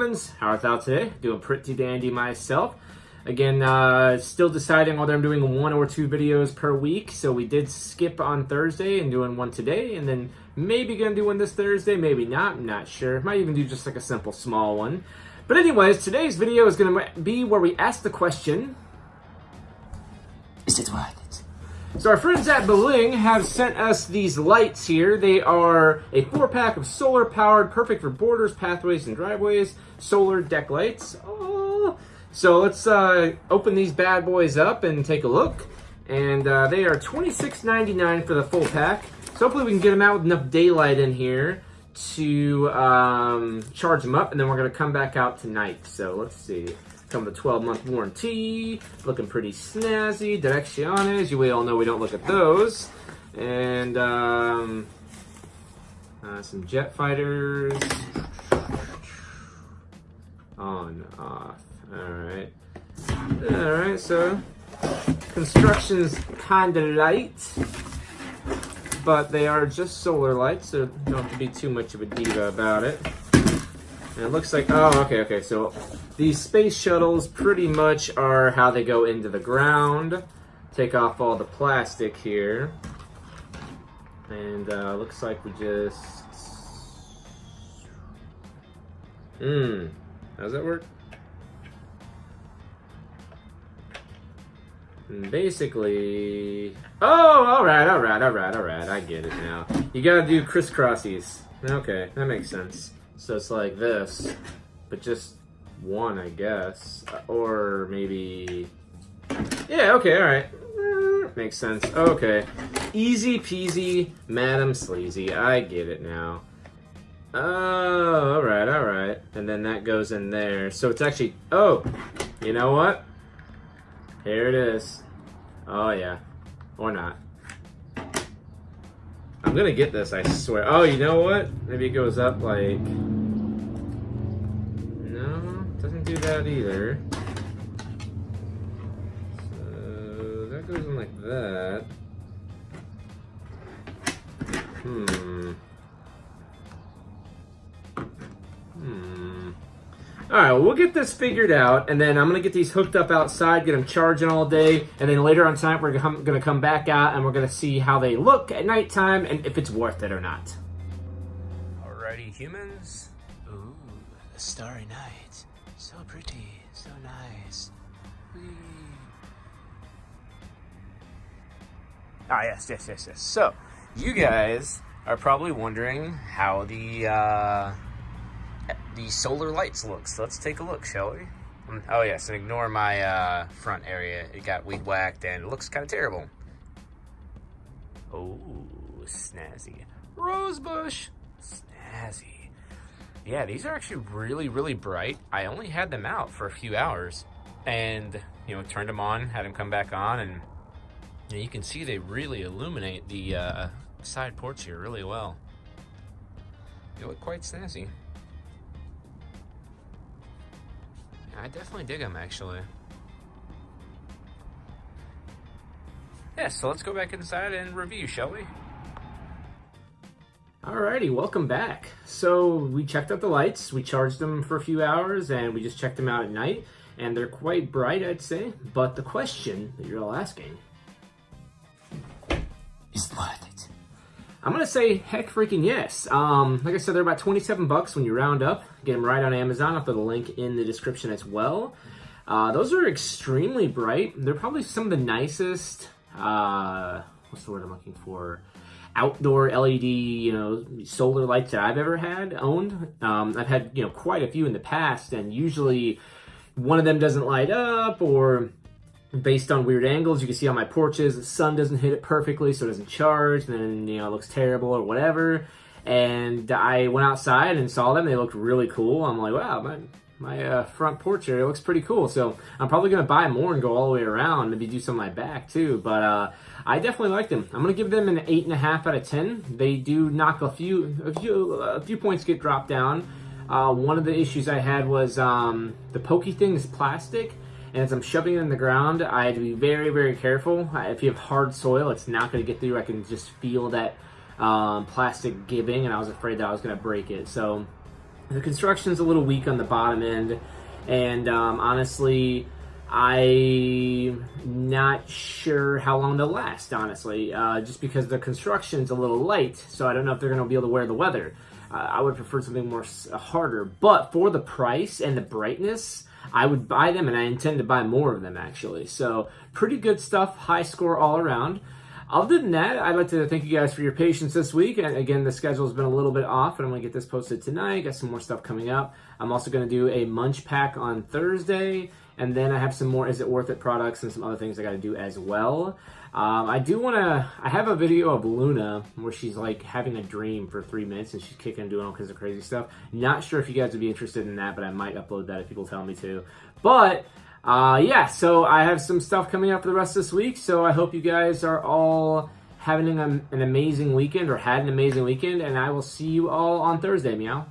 humans, how are thoughts today? Doing pretty dandy myself. Again, still deciding whether I'm doing 1 or 2 videos per week. So we did skip on Thursday and doing one today, and then maybe gonna do one this Thursday, maybe not, I'm not sure. Might even do just like a simple small one. But anyways, today's video is gonna be where we ask the question, is it worth it? So our friends at Biling have sent us these lights here. They are a 4-pack of solar powered, perfect for borders, pathways, and driveways, solar deck lights. Oh. So let's open these bad boys up and take a look. And they are $26.99 for the full pack. So hopefully we can get them out with enough daylight in here to charge them up, and then we're gonna come back out tonight. So let's see. Come with a 12-month warranty, looking pretty snazzy. Direcciones, you all know we don't look at those. And some jet fighters. On, off. Alright. Alright, so construction's kinda light, but they are just solar lights, so don't have to be too much of a diva about it. And it looks like, oh, okay, so these space shuttles pretty much are how they go into the ground. Take off all the plastic here. And looks like we just... How's that work? And basically... Oh, alright, I get it now. You gotta do crisscrossies. Okay, that makes sense. So it's like this, but just one, I guess. Or maybe... Yeah, okay, alright. Makes sense. Okay. Easy peasy, Madam Sleazy. I get it now. Oh, alright. And then that goes in there. So it's actually... Oh! You know what? Here it is. Oh, yeah. Or not. I'm gonna get this, I swear. Oh, you know what? Maybe it goes up like... No, doesn't do that either. So that goes in like that. Alright, well, we'll get this figured out, and then I'm going to get these hooked up outside, get them charging all day, and then later on tonight we're going to come back out and we're going to see how they look at nighttime and if it's worth it or not. Alrighty, humans. Ooh, a starry night. So pretty, so nice. Whee. Ah, yes. So, you guys are probably wondering how the solar lights look. So let's take a look, shall we? Oh yes, and ignore my front area. It got weed whacked and it looks kind of terrible. Oh, snazzy. Rosebush. Snazzy. Yeah, these are actually really bright. I only had them out for a few hours and, you know, turned them on, had them come back on, and you know, you can see they really illuminate the side porch here really well. They look quite snazzy. I definitely dig them, actually. Yeah, so let's go back inside and review, shall we? Alrighty, welcome back. So we checked out the lights, we charged them for a few hours, and we just checked them out at night, and they're quite bright, I'd say. But the question that you're all asking, is it worth it? I'm gonna say heck freaking yes. Like I said, they're about 27 bucks when you round up. Get them right on Amazon. I'll put the link in the description as well. Those are extremely bright. They're probably some of the nicest, what's the word I'm looking for? Outdoor LED, you know, solar lights that I've ever owned. I've had, you know, quite a few in the past, and usually one of them doesn't light up, or based on weird angles, you can see on my porches, the sun doesn't hit it perfectly, so it doesn't charge, and then, you know, it looks terrible or whatever. And I went outside and saw them. They looked really cool. I'm like, wow, my front porch area looks pretty cool. So I'm probably going to buy more and go all the way around, maybe do some of my back too. But I definitely like them. I'm going to give them an 8.5 out of 10. They do knock a few points get dropped down. One of the issues I had was the pokey thing is plastic. And as I'm shoving it in the ground, I had to be very careful. If you have hard soil, it's not going to get through. I can just feel that plastic giving, and I was afraid that I was going to break it. So The construction's a little weak on the bottom end, and honestly, I'm not sure how long they'll last, honestly, just because the construction's a little light, so I don't know if they're going to be able to wear the weather. I would prefer something more harder, but for the price and the brightness, I would buy them, and I intend to buy more of them, actually. So, pretty good stuff, high score all around. Other than that, I'd like to thank you guys for your patience this week. And again, the schedule's been a little bit off, and I'm going to get this posted tonight. Got some more stuff coming up. I'm also going to do a munch pack on Thursday, and then I have some more Is It Worth It products and some other things I got to do as well. I have a video of Luna where she's like having a dream for 3 minutes and she's kicking and doing all kinds of crazy stuff. Not sure if you guys would be interested in that, but I might upload that if people tell me to. But yeah, so I have some stuff coming up for the rest of this week, so I hope you guys are all having an amazing weekend, or had an amazing weekend, and I will see you all on Thursday, meow.